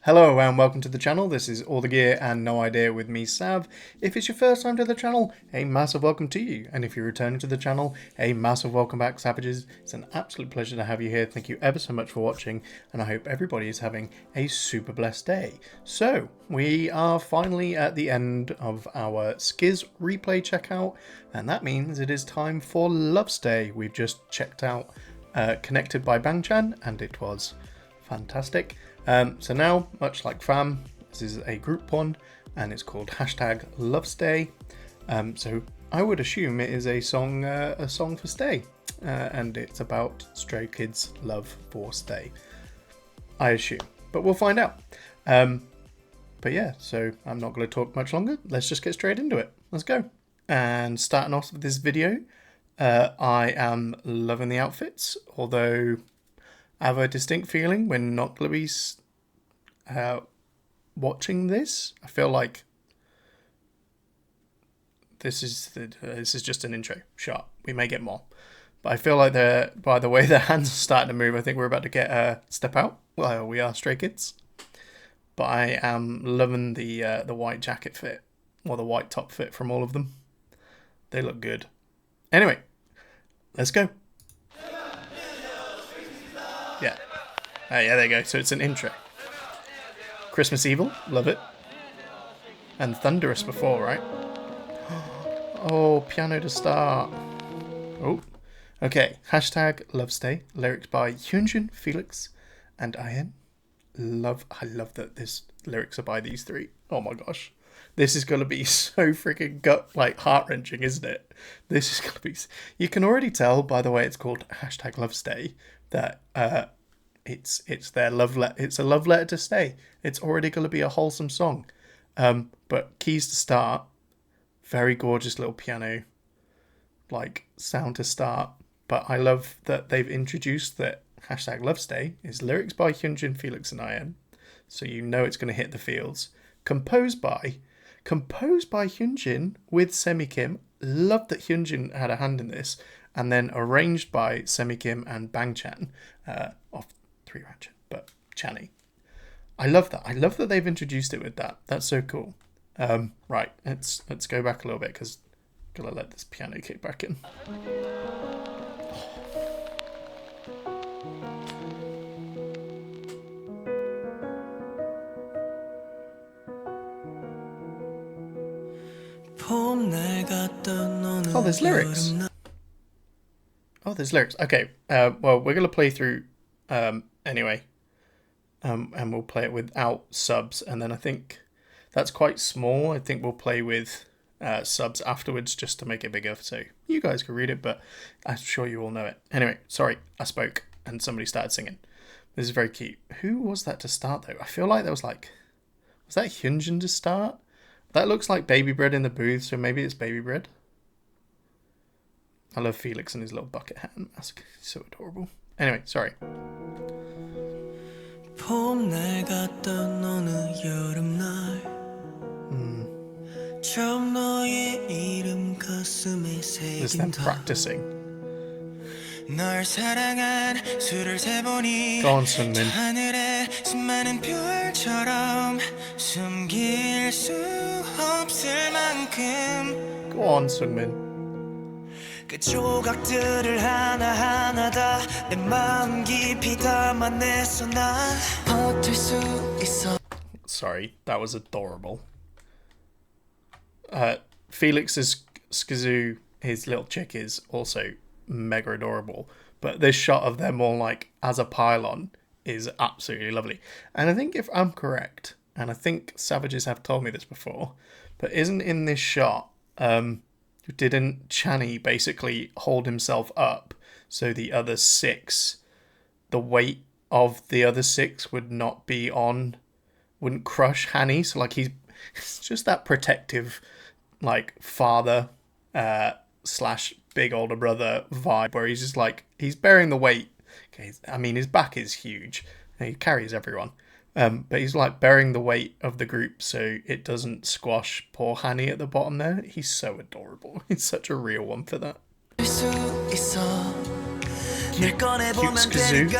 Hello and welcome to the channel. This is All the Gear and No Idea with me, Sav. If it's your first time to the channel, a massive welcome to you. And if you're returning to the channel, a massive welcome back, Savages. It's an absolute pleasure to have you here. Thank you ever so much for watching, and I hope everybody is having a super blessed day. So, we are finally at the end of our SKZ replay checkout, and that means it is time for Love's Day. We've just checked out Connected by Bangchan, and it was fantastic. So now, much like Fam, this is a group one, and it's called #LovesDay. So I would assume it is a song for Stay, and it's about Stray Kids' love for Stay. I assume, but we'll find out. But yeah, so I'm not going to talk much longer. Let's just get straight into it. Let's go. And starting off with this video, I am loving the outfits, although I have a distinct feeling we're not going to be watching this. I feel like this is just an intro shot. We may get more, but I feel like by the way their hands are starting to move, I think we're about to get a step out. Well, we are Stray Kids, but I am loving the white jacket fit, or the white top fit from all of them. They look good. Anyway, let's go. Yeah. Yeah, there you go. So it's an intro. Christmas Evil, love it. And Thunderous before, right? Oh, piano to start. Oh. Okay, #LovesDay. Lyrics by Hyunjin, Felix, and IN. I love that this lyrics are by these three. Oh my gosh. This is going to be so freaking heart-wrenching, isn't it? This is going to be... You can already tell by the way it's called #LovesDay that it's their love letter. It's a love letter to Stay. It's already going to be a wholesome song. But keys to start, very gorgeous little piano sound to start. But I love that they've introduced that #LovesDay is lyrics by Hyunjin, Felix, and IN. So you know it's going to hit the fields. Composed by Hyunjin with Semi Kim. Love that Hyunjin had a hand in this. And then arranged by Semi Kim and Bangchan of 3 Ratchet, but Channy. I love that. I love that they've introduced it with that. That's so cool. Right, let's go back a little bit because I'm gonna let this piano kick back in. Oh, there's lyrics. Oh, there's lyrics. Okay, well, we're going to play through anyway. And we'll play it without subs. And then I think that's quite small. I think we'll play with subs afterwards just to make it bigger. So you guys can read it, but I'm sure you all know it. Anyway, sorry, I spoke and somebody started singing. This is very cute. Who was that to start, though? I feel like there was was that Hyunjin to start? That looks like Baby Bread in the booth, so maybe it's Baby Bread. I love Felix and his little bucket hat and mask. He's so adorable. Anyway, sorry. There's them practicing. Go on, Sunmin. Go on, Sunmin. Sorry, that was adorable. Felix's SKZ, his little chick, is also mega adorable. But this shot of them all as a pylon is absolutely lovely. And I think if I'm correct, and I think Savages have told me this before, but isn't in this shot, didn't Channy basically hold himself up so the other 6, the weight of the other 6 wouldn't crush Hanny? So he's just that protective father / big older brother vibe where he's just he's bearing the weight. Okay, I mean his back is huge and he carries everyone. But he's bearing the weight of the group so it doesn't squash poor Hanny at the bottom there. He's so adorable. He's such a real one for that. Cute SKZ.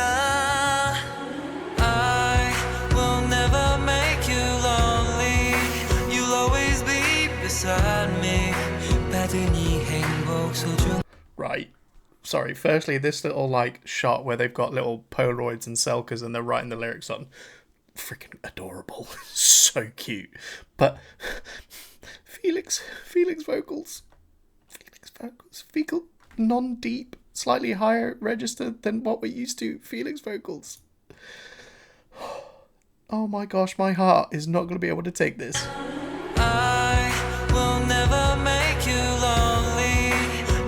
Right. Sorry, firstly, this little like shot where they've got little Polaroids and Selkas and they're writing the lyrics on. Freaking adorable. So cute. But Felix vocals. Fecal, non-deep, slightly higher register than what we're used to. Felix vocals. Oh my gosh, my heart is not going to be able to take this. I will never make you lonely.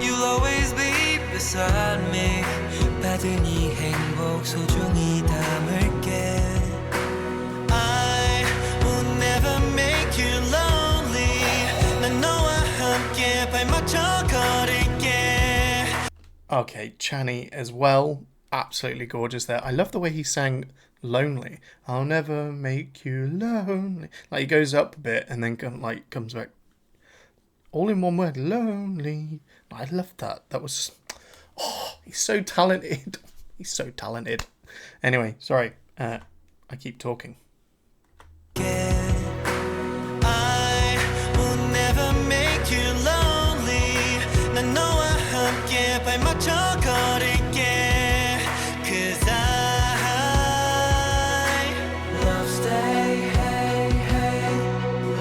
You'll always be beside me. 받은 이 행복 소중히 담을게. I will never make you lonely. 난 너와 함께 발맞춰 걸을게. Okay, Channy as well. Absolutely gorgeous there. I love the way he sang Lonely. I'll never make you lonely. Like he goes up a bit and then comes back. All in one word. Lonely. I love that. That was... Oh, he's so talented. He's so talented. Anyway, sorry. I keep talking. I will never make you lonely. 난 너와 함께 발맞춰 걸을게. Cause I love stay, hey, hey.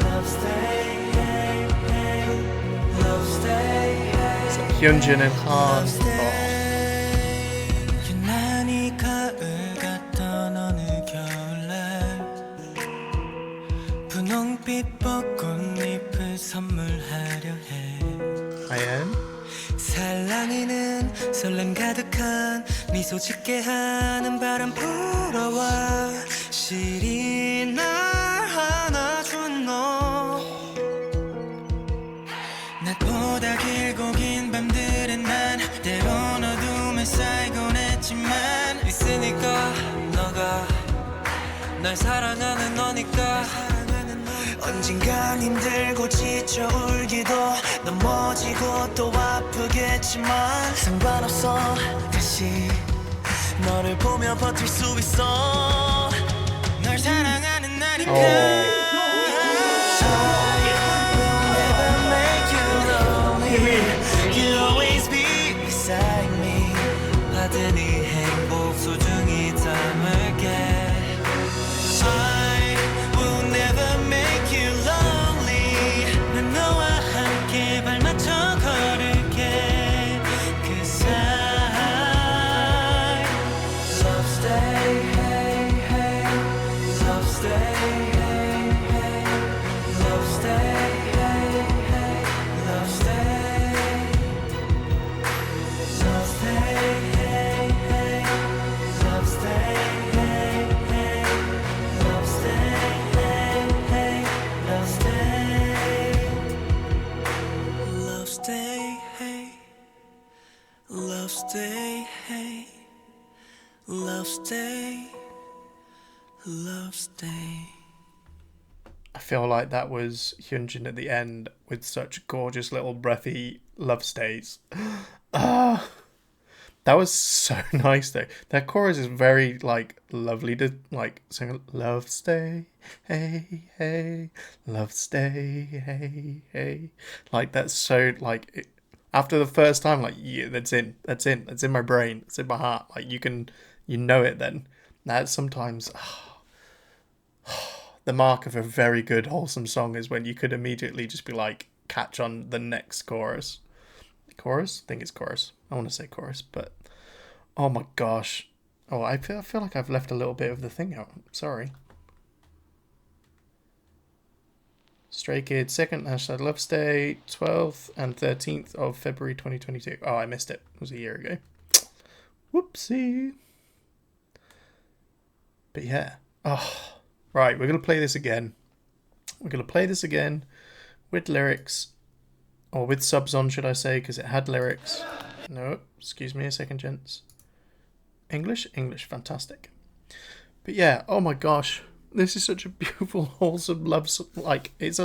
Love stay, hey, hey. Love stay, hey. So Hyunjin and Han. 유난히 가을 같던 어느 겨울날 분홍빛 벚꽃잎을 선물하려 해. Ian. 살랑이는 설렘 가득한 미소 짓게 하는 바람 불어와 시린 날 안아준 너. 낮보다 길고 긴 밤들은 난 때론 어둠에 쌓이곤 했지만 있으니까 너가 날 사랑하는 너니까. 언젠간 힘들고 지쳐 울기도 넘어지고 또 아프겠지만 상관없어 다시 너를 보며 버틸 수 있어. 널 사랑하는 나니까. You'll always be beside me. 받은 이 행복 소중히 담을게. I will never make you lonely. 난 너와 함께 발맞춰 걸을게. Cause I love stay, hey, hey. Love stay, hey, hey. Love stay, hey, hey. Love stay. Love stay, hey, hey. Love stay, hey, hey. Love stay, hey, hey. Love stay. Love stay, hey. Love stay, hey. Love stay. Love stay. I feel like that was Hyunjin at the end with such gorgeous little breathy love stays. Ah, that was so nice though. That chorus is very like lovely to like sing. Love stay, hey hey, love stay, hey hey. Like that's so like it, after the first time, like yeah, that's in my brain, it's in my heart. Like you know it then. That sometimes. The mark of a very good wholesome song is when you could immediately just be like catch on the next chorus. Chorus? I think it's chorus. I want to say chorus, but oh my gosh. Oh, I feel like I've left a little bit of the thing out. Sorry. Stray Kids, second hashtag Love Stay, 12th and 13th of February 2022. Oh, I missed it. It was a year ago. Whoopsie. But yeah. Oh. Right, we're going to play this again. We're going to play this again with lyrics. Or with subs on, should I say, because it had lyrics. No, excuse me a second, gents. English? English, fantastic. But yeah, oh my gosh. This is such a beautiful, wholesome love... Like, it's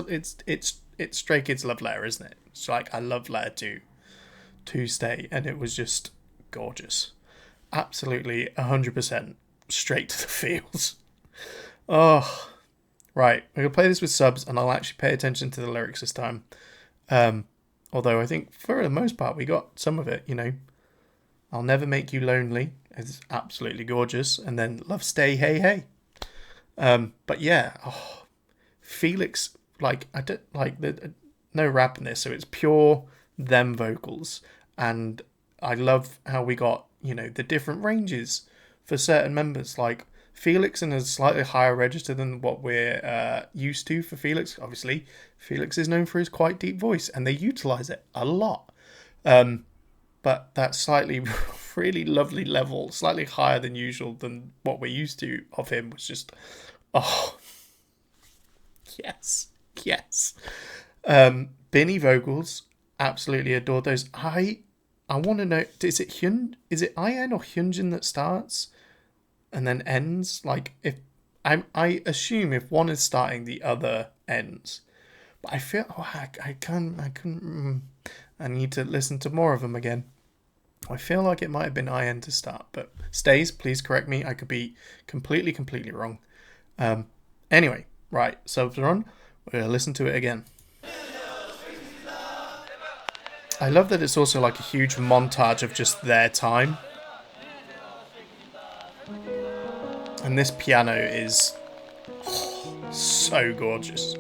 Stray Kids love letter, isn't it? It's like, I love letter to Stay, and it was just gorgeous. Absolutely, 100% straight to the feels. Oh, right. We're going to play this with subs, and I'll actually pay attention to the lyrics this time. Although I think for the most part we got some of it, you know. I'll Never Make You Lonely is absolutely gorgeous, and then Love Stay Hey Hey. But yeah, Felix, like I don't like no rap in this, so it's pure them vocals, and I love how we got, you know, the different ranges for certain members. Like Felix in a slightly higher register than what we're used to for Felix. Obviously, Felix is known for his quite deep voice, and they utilize it a lot. But that slightly, really lovely level, slightly higher than usual than what we're used to of him, was just, oh, yes. Binny vocals, absolutely adored those. I want to know, is it IN or Hyunjin that starts and then ends? Like, if I assume if one is starting, the other ends. But I feel I need to listen to more of them again. I feel like it might have been IN to start, but Stays, please correct me. I could be completely wrong. Anyway, right, subs are on. We're going to listen to it again. I love that it's also like a huge montage of just their time. And this piano is so gorgeous.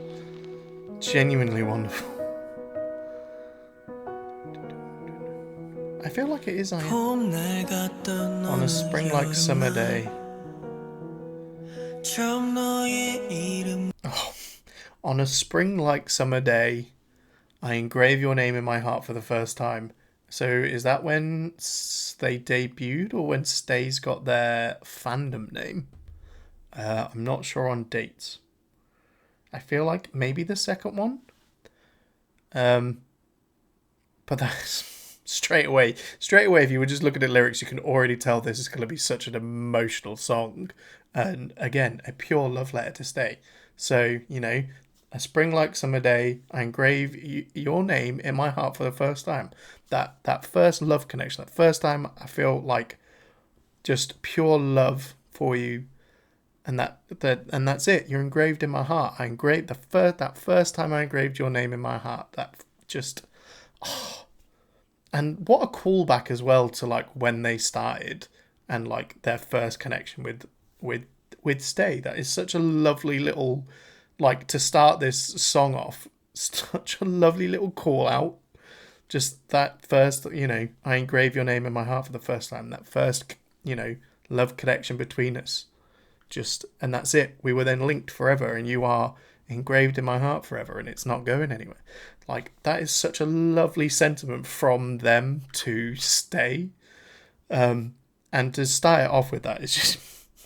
Genuinely wonderful. I feel like it is IN. On a spring like summer day. Oh, on a spring like summer day, I engrave your name in my heart for the first time. So is that when they debuted or when Stays got their fandom name? I'm not sure on dates. I feel like maybe the second one. But that's straight away, if you were just looking at lyrics, you can already tell this is going to be such an emotional song. And again, a pure love letter to Stay. So, you know, a spring like summer day, I engrave your name in my heart for the first time. That first love connection, that first time I feel like just pure love for you. And that's it. You're engraved in my heart. I engraved that first time I engraved your name in my heart. That just, and what a callback as well to like when they started and like their first connection with Stay. That is such a lovely little, like, to start this song off. Such a lovely little call out. Just that first, you know, I engrave your name in my heart for the first time. That first, you know, love connection between us. Just, and that's it. We were then linked forever, and you are engraved in my heart forever, and it's not going anywhere. Like, that is such a lovely sentiment from them to Stay. And to start it off with that, it's just,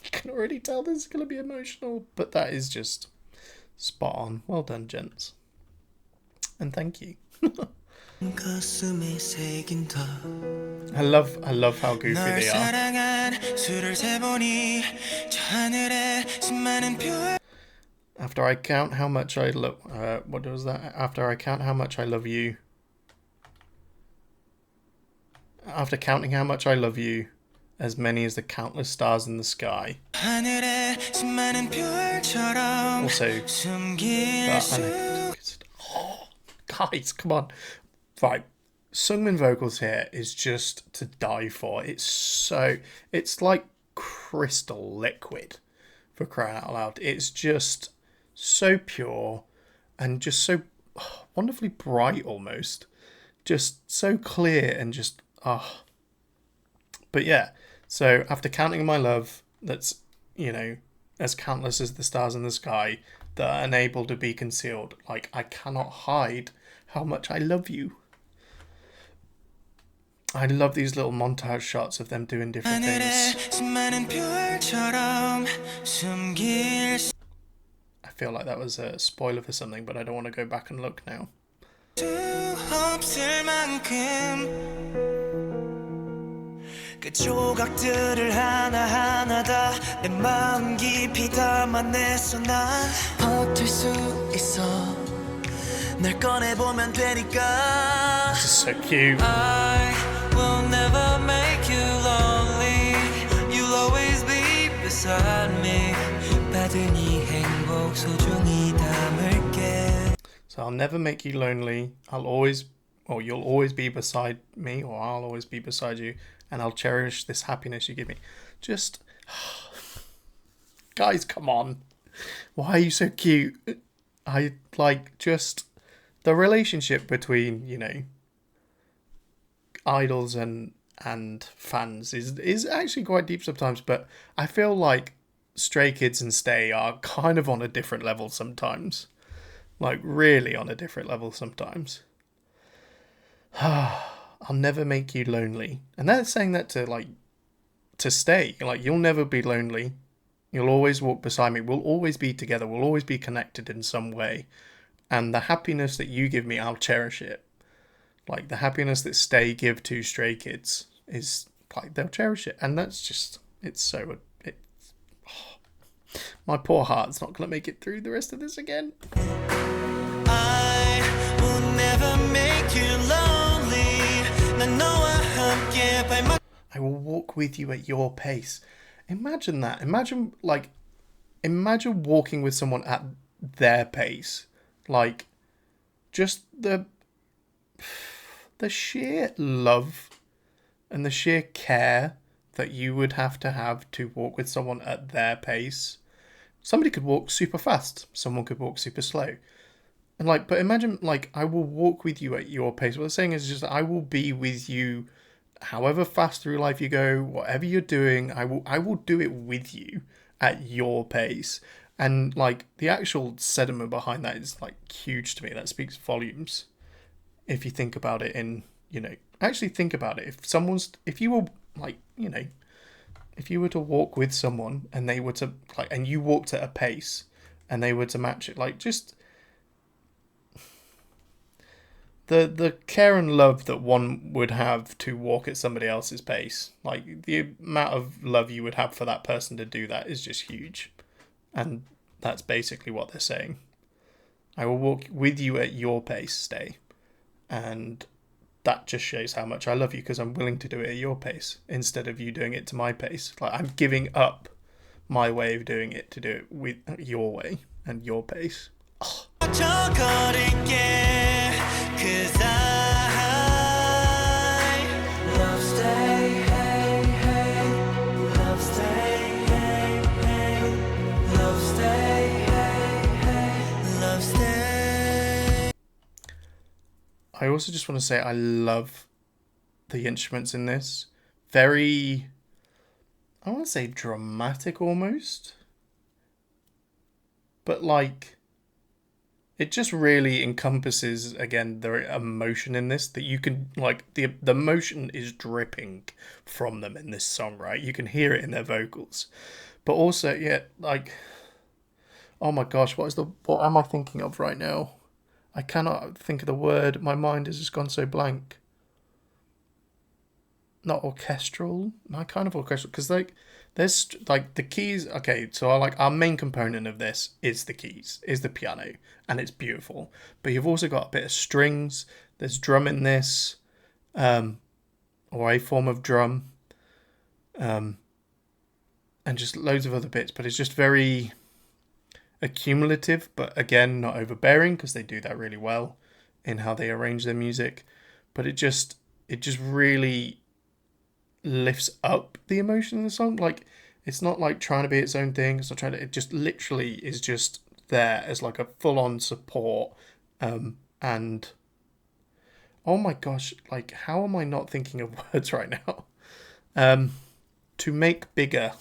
you can already tell this is going to be emotional, but that is just spot on. Well done, gents. And thank you. I love how goofy they are. After I count how much I love, what was that? After I count how much I love you. After counting how much I love you, as many as the countless stars in the sky. Also, guys, come on. Right, Sungmin vocals here is just to die for. It's like crystal liquid, for crying out loud. It's just so pure and just so wonderfully bright almost. Just so clear and just, But yeah, so after counting my love, that's, you know, as countless as the stars in the sky, that are unable to be concealed. Like, I cannot hide how much I love you. I love these little montage shots of them doing different things. I feel like that was a spoiler for something, but I don't want to go back and look now. This is so cute. Will never make you lonely. You'll always be beside me. 받은 이 행복 소중히 담을게. So I'll never make you lonely. I'll always, or you'll always be beside me, or I'll always be beside you, and I'll cherish this happiness you give me. Just, guys, come on. Why are you so cute? I like just the relationship between, you know, idols and fans is actually quite deep sometimes, but I feel like Stray Kids and Stay are kind of on a different level sometimes. Like really on a different level sometimes. I'll never make you lonely. And they're saying that to Stay. Like you'll never be lonely. You'll always walk beside me. We'll always be together. We'll always be connected in some way. And the happiness that you give me, I'll cherish it. Like the happiness that Stay give to Stray Kids is like they'll cherish it. And that's just it's so my poor heart's not gonna make it through the rest of this again. I will never make you lonely. 난 너와 함께 발맞 I will walk with you at your pace. Imagine that. Imagine walking with someone at their pace. Like just the sheer love and the sheer care that you would have to walk with someone at their pace. Somebody could walk super fast, someone could walk super slow. And like, but imagine like I will walk with you at your pace. What they're saying is just I will be with you however fast through life you go, whatever you're doing, I will do it with you at your pace. And like the actual sentiment behind that is like huge to me. That speaks volumes. If you think about it actually think about it. If you were like, if you were to walk with someone and they were to like, and you walked at a pace and they were to match it, like just the care and love that one would have to walk at somebody else's pace, like the amount of love you would have for that person to do that is just huge. And that's basically what they're saying. I will walk with you at your pace, Stay. And that just shows how much I love you because I'm willing to do it at your pace instead of you doing it to my pace. Like I'm giving up my way of doing it to do it with your way and your pace. Oh. Cause I love stay, hey, hey. Love stay, hey, hey. Love stay, hey, hey. Love stay. I also just want to say I love the instruments in this. Very, I want to say dramatic almost. But like, it just really encompasses again the emotion in this that you can like the emotion is dripping from them in this song, right? You can hear it in their vocals, but also like, oh my gosh, what am I thinking of right now? I cannot think of the word. My mind has just gone so blank. Not orchestral. No, kind of orchestral because like there's like the keys. Okay, so our main component of this is the keys, is the piano, and it's beautiful. But you've also got a bit of strings. There's drum in this, or a form of drum, and just loads of other bits. But it's just very accumulative, but again not overbearing because they do that really well in how they arrange their music. But it just really lifts up the emotion in the song. Like it's not like trying to be its own thing. It's not trying to. It just literally is just there as like a full-on support. And oh my gosh, like how am I not thinking of words right now? To make bigger.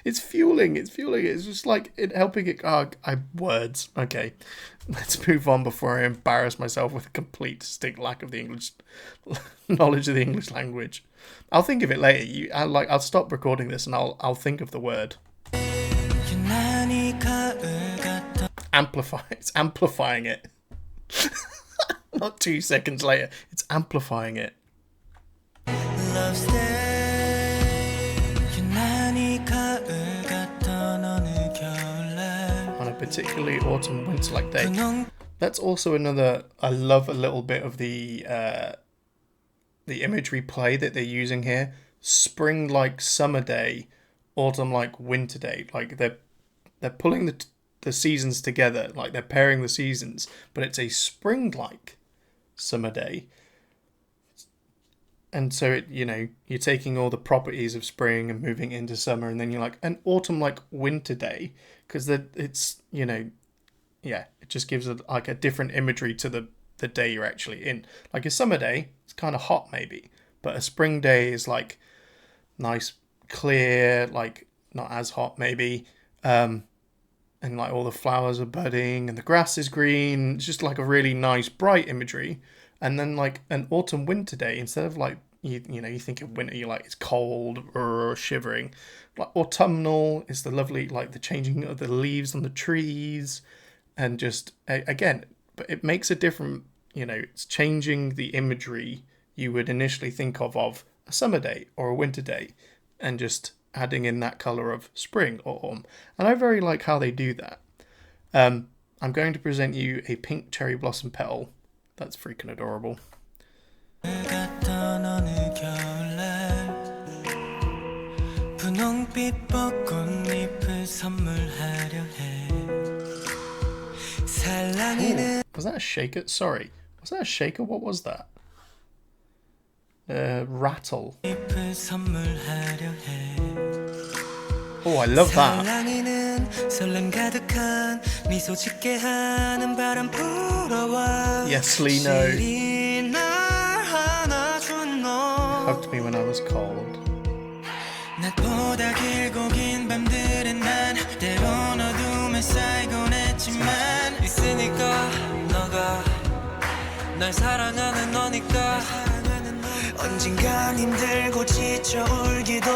It's fueling. It's just like it helping it. Words. Okay, let's move on before I embarrass myself with a complete distinct lack of the English knowledge of the English language. I'll think of it later. I'll stop recording this and I'll think of the word. Amplify. It's amplifying it. Not 2 seconds later. It's amplifying it. On a particularly autumn winter like day. That's also another. I love a little bit of the imagery play that they're using here. Spring like summer day, autumn like winter day. Like they're pulling the seasons together, like they're pairing the seasons, but it's a spring-like summer day. And so it, you're taking all the properties of spring and moving into summer, and then you're like an autumn-like winter day, because it's, it just gives like a different imagery to the day you're actually in. Like a summer day, it's kind of hot maybe, but a spring day is like nice, clear, like not as hot maybe, and like all the flowers are budding and the grass is green. It's just like a really nice, bright imagery. And then like an autumn winter day, instead of like you think of winter, you're like it's cold or shivering. Like autumnal is the lovely, like the changing of the leaves on the trees, and just again, but it makes a different, it's changing the imagery you would initially think of a summer day or a winter day, and just adding in that color of spring or autumn. And I very like how they do that. I'm going to present you a pink cherry blossom petal. That's freaking adorable. Ooh, was that a shaker? Sorry. Was that a shaker? What was that? Rattle. Oh, I love that. Yes, Lino. Hugged me when I was cold. 언젠간 힘들고 지쳐 울기도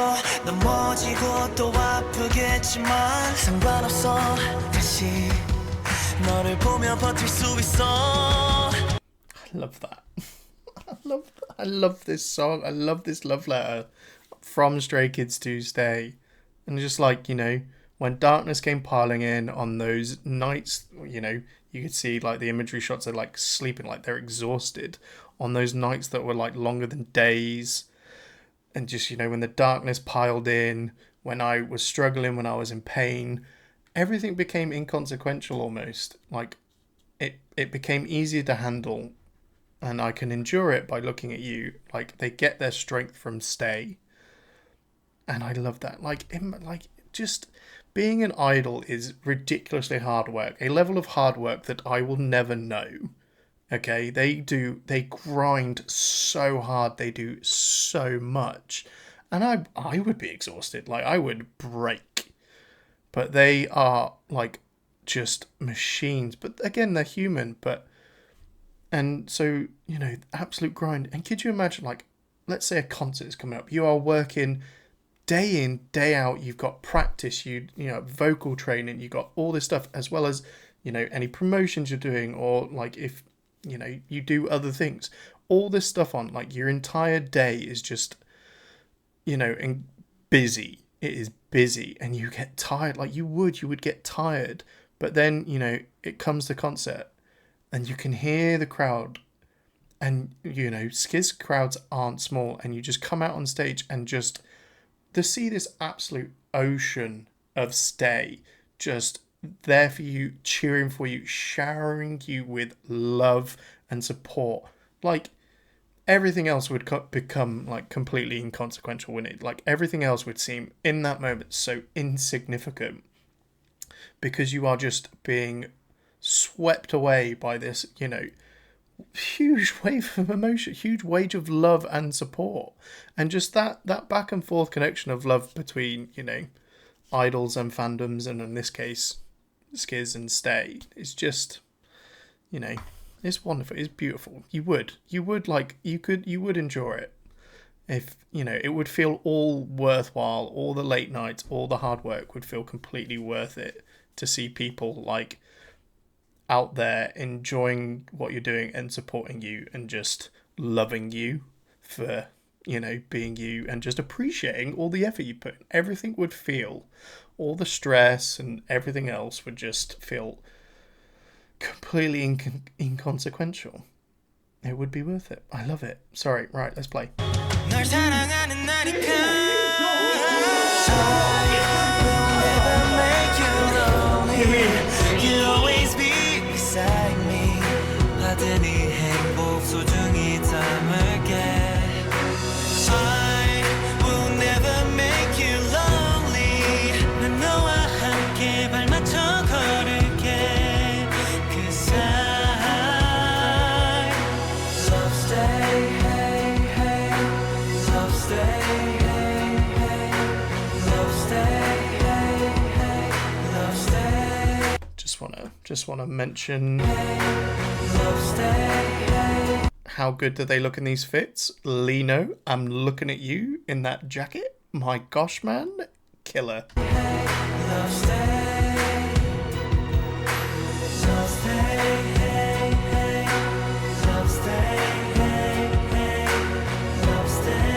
넘어지고 또 아프겠지만 상관없어 다시 너를 보며 버틸 수 있어. I love that. I love this song. I love this love letter from Stray Kids to Stay. And just like, when darkness came piling in on those nights, you could see like the imagery shots are like sleeping, like they're exhausted on those nights that were like longer than days. And just, when the darkness piled in, when I was struggling, when I was in pain, everything became inconsequential almost. Like it became easier to handle, and I can endure it by looking at you. Like they get their strength from Stay. And I love that. Just being an idol is ridiculously hard work. A level of hard work that I will never know. Okay, they grind so hard, they do so much. And I would be exhausted, like I would break. But they are like just machines. But again, they're human, and so, absolute grind. And could you imagine, like, let's say a concert is coming up, you are working day in, day out, you've got practice, vocal training, you've got all this stuff, as well as, any promotions you're doing, or like if, you do other things, all this stuff on, like your entire day is just, and busy. It is busy, and you get tired, like you would get tired, but then, it comes to concert, and you can hear the crowd, and, SKZ crowds aren't small, and you just come out on stage and just to see this absolute ocean of Stay just there for you, cheering for you, showering you with love and support. Like, everything else would become, like, completely inconsequential, wouldn't it? Like, everything else would seem, in that moment, so insignificant. Because you are just being swept away by this, huge wave of emotion, huge wave of love and support. And just that back and forth connection of love between, idols and fandoms, and in this case, SKZ and Stay, is just, it's wonderful. It's beautiful. You would enjoy it. If, it would feel all worthwhile, all the late nights, all the hard work would feel completely worth it to see people like out there enjoying what you're doing and supporting you and just loving you for, being you, and just appreciating all the effort you put in. Everything would feel, all the stress and everything else would just feel completely inconsequential. It would be worth it. I love it. Sorry, right, let's play. Will never make you lonely. 받은 이 행복 소중히 담을게 I will never make you lonely 난 너와 함께 발맞춰 걸을게 Cause I love stay hey hey love stay hey hey love stay hey hey love stay Just wanna mention love stay hey how good do they look in these fits. Lino, I'm looking at you in that jacket. My gosh, man, killer. love stay love stay hey hey love stay hey hey love stay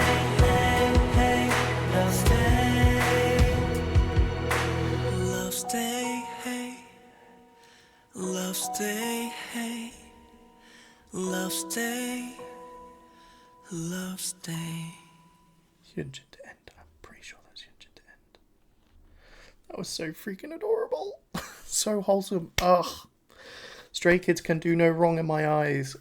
hey hey love stay love stay hey love stay hey love stay love stay Hyunjin to end. I'm pretty sure that's Hyunjin to end. That was so freaking adorable. So wholesome. Ugh. Stray Kids can do no wrong in my eyes.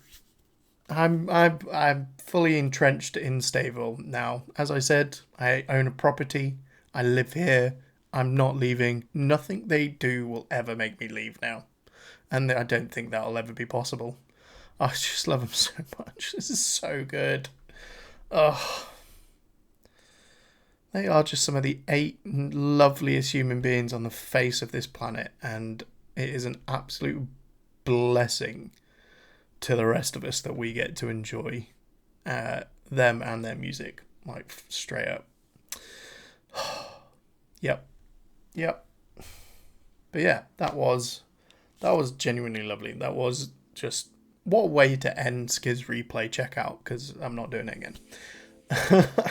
I'm fully entrenched in Stayville now. As I said, I own a property. I live here. I'm not leaving. Nothing they do will ever make me leave now. And I don't think that'll ever be possible. I just love them so much. This is so good. Ugh. They are just some of the 8 loveliest human beings on the face of this planet, and it is an absolute blessing to the rest of us that we get to enjoy them and their music, like straight up. Yep. But yeah, that was genuinely lovely. That was just, what a way to end SKZ Replay checkout, because I'm not doing it again.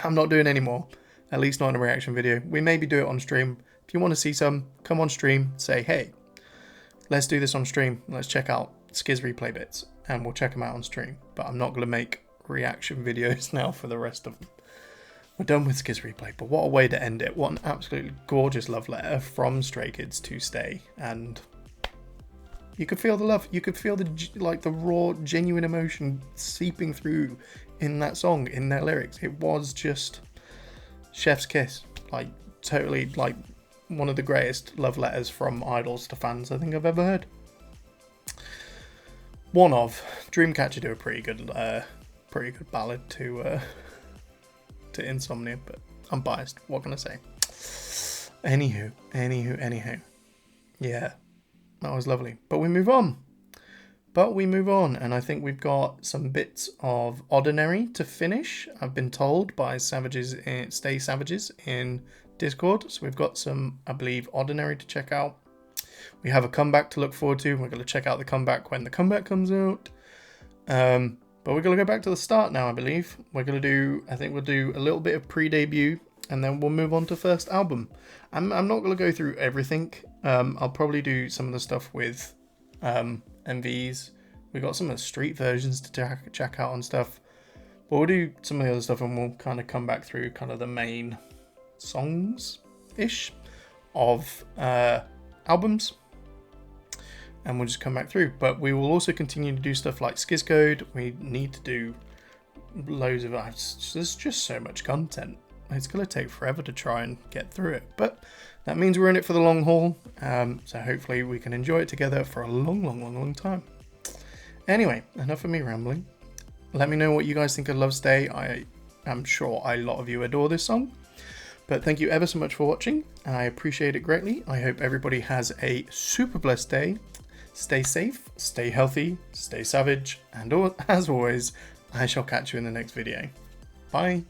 I'm not doing any more. At least not in a reaction video. We maybe do it on stream. If you want to see some, come on stream, say, hey, let's do this on stream. Let's check out SKZ Replay bits, and we'll check them out on stream. But I'm not going to make reaction videos now for the rest of them. We're done with SKZ Replay, but what a way to end it. What an absolutely gorgeous love letter from Stray Kids to Stay. And you could feel the love. You could feel the raw, genuine emotion seeping through in that song, in their lyrics. It was just chef's kiss. Like, totally, like, one of the greatest love letters from idols to fans I think I've ever heard. One of Dreamcatcher do a pretty good ballad to Insomnia, but I'm biased. What can I say? Anywho. Yeah, that was lovely. But we move on. And I think we've got some bits of Ordinary to finish. I've been told by Stay Savages in Discord. So we've got some, I believe, Ordinary to check out. We have a comeback to look forward to. We're going to check out the comeback when the comeback comes out. But we're going to go back to the start now, I believe. We're going to do, I think we'll do a little bit of pre-debut, and then we'll move on to first album. I'm not going to go through everything. I'll probably do some of the stuff with MVs. We got some of the street versions to check out and stuff. But we'll do some of the other stuff, and we'll kind of come back through kind of the main songs-ish of albums. And we'll just come back through. But we will also continue to do stuff like SKZ Code. We need to do loads of... There's just so much content. It's going to take forever to try and get through it. But that means we're in it for the long haul. So hopefully we can enjoy it together for a long time. Anyway, enough of me rambling. Let me know what you guys think of Love's Day. I am sure a lot of you adore this song. But thank you ever so much for watching. I appreciate it greatly. I hope everybody has a super blessed day. Stay safe, stay healthy, stay savage, and as always, I shall catch you in the next video. Bye.